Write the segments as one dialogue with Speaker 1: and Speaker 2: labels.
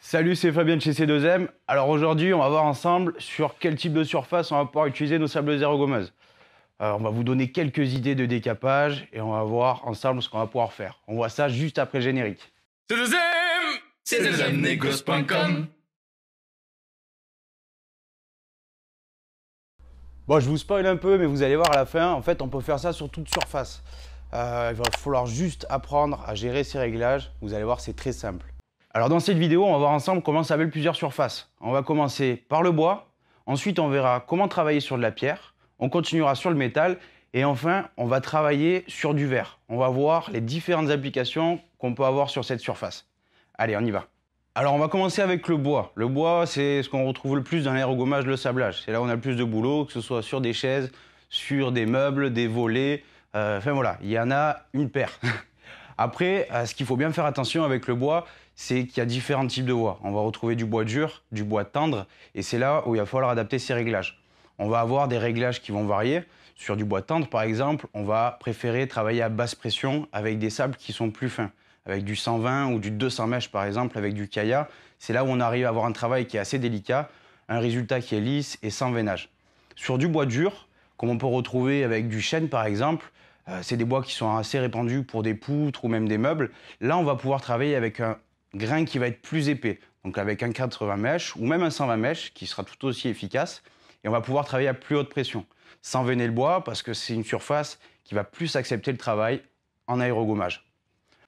Speaker 1: Salut, c'est Fabien de chez C2M. Alors aujourd'hui, on va voir ensemble sur quel type de surface on va pouvoir utiliser nos sableuses aérogommeuses. On va vous donner quelques idées de décapage et on va voir ensemble ce qu'on va pouvoir faire. On voit ça juste après le générique.
Speaker 2: C2M, C2Mnegos.com.
Speaker 1: Bon, je vous spoil un peu, mais vous allez voir à la fin, en fait, on peut faire ça sur toute surface. Il va falloir juste apprendre à gérer ces réglages. Vous allez voir, c'est très simple. Alors dans cette vidéo, on va voir ensemble comment s'appellent plusieurs surfaces. On va commencer par le bois, ensuite on verra comment travailler sur de la pierre, on continuera sur le métal et enfin on va travailler sur du verre. On va voir les différentes applications qu'on peut avoir sur cette surface. Allez, on y va. Alors on va commencer avec le bois. Le bois, c'est ce qu'on retrouve le plus dans l'aérogommage, le sablage. C'est là où on a le plus de boulot, que ce soit sur des chaises, sur des meubles, des volets. Enfin voilà, il y en a une paire. Après, ce qu'il faut bien faire attention avec le bois, c'est qu'il y a différents types de bois. On va retrouver du bois dur, du bois tendre, et c'est là où il va falloir adapter ces réglages. On va avoir des réglages qui vont varier. Sur du bois tendre, par exemple, on va préférer travailler à basse pression avec des sables qui sont plus fins, avec du 120 ou du 200 mèches, par exemple, avec du Kaya. C'est là où on arrive à avoir un travail qui est assez délicat, un résultat qui est lisse et sans veinage. Sur du bois dur, comme on peut retrouver avec du chêne, par exemple, c'est des bois qui sont assez répandus pour des poutres ou même des meubles. Là, on va pouvoir travailler avec un grain qui va être plus épais, donc avec un 80 mèches ou même un 120 mèches qui sera tout aussi efficace. Et on va pouvoir travailler à plus haute pression, sans veiner le bois parce que c'est une surface qui va plus accepter le travail en aérogommage.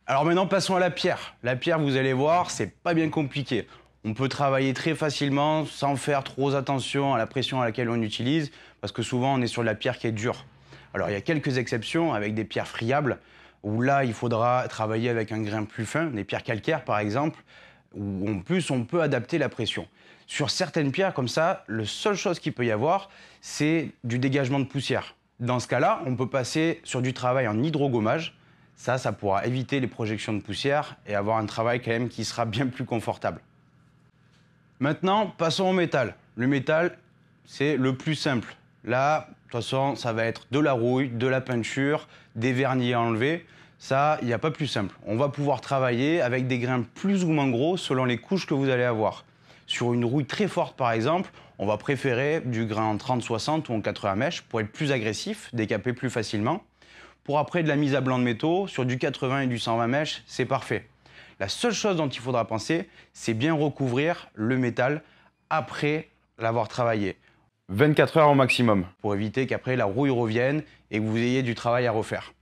Speaker 1: Alors maintenant, passons à la pierre. La pierre, vous allez voir, c'est pas bien compliqué. On peut travailler très facilement sans faire trop attention à la pression à laquelle on utilise parce que souvent on est sur de la pierre qui est dure. Alors il y a quelques exceptions avec des pierres friables où là il faudra travailler avec un grain plus fin, des pierres calcaires par exemple, où en plus on peut adapter la pression. Sur certaines pierres comme ça, la seule chose qu'il peut y avoir, c'est du dégagement de poussière. Dans ce cas-là, on peut passer sur du travail en hydrogommage. Ça pourra éviter les projections de poussière et avoir un travail quand même qui sera bien plus confortable. Maintenant, passons au métal. Le métal, c'est le plus simple. Là, de toute façon, ça va être de la rouille, de la peinture, des vernis à enlever. Ça, il n'y a pas plus simple. On va pouvoir travailler avec des grains plus ou moins gros selon les couches que vous allez avoir. Sur une rouille très forte, par exemple, on va préférer du grain en 30-60 ou en 80 mèches pour être plus agressif, décaper plus facilement. Pour après de la mise à blanc de métaux, sur du 80 et du 120 mèches, c'est parfait. La seule chose dont il faudra penser, c'est bien recouvrir le métal après l'avoir travaillé. 24 heures au maximum, pour éviter qu'après la rouille revienne et que vous ayez du travail à refaire.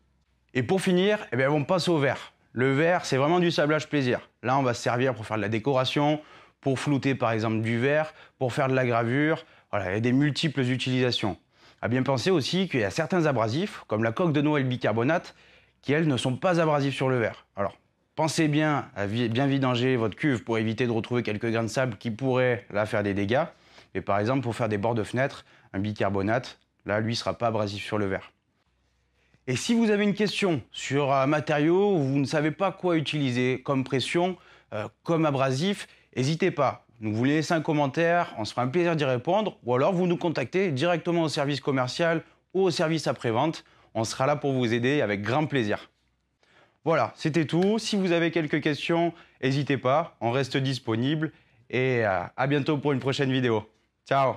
Speaker 1: Et pour finir, on passe au verre. Le verre, c'est vraiment du sablage plaisir. Là, on va se servir pour faire de la décoration, pour flouter par exemple du verre, pour faire de la gravure. Voilà, il y a des multiples utilisations. À bien penser aussi qu'il y a certains abrasifs, comme la coque de Noël bicarbonate, qui elles ne sont pas abrasives sur le verre. Alors, pensez bien à bien vidanger votre cuve pour éviter de retrouver quelques grains de sable qui pourraient là faire des dégâts. Et par exemple, pour faire des bords de fenêtre, un bicarbonate, là, lui, ne sera pas abrasif sur le verre. Et si vous avez une question sur un matériau où vous ne savez pas quoi utiliser comme pression, comme abrasif, n'hésitez pas. Vous laissez un commentaire, on se fera un plaisir d'y répondre, ou alors vous nous contactez directement au service commercial ou au service après-vente. On sera là pour vous aider avec grand plaisir. Voilà, c'était tout. Si vous avez quelques questions, n'hésitez pas, on reste disponible et à bientôt pour une prochaine vidéo. Ciao!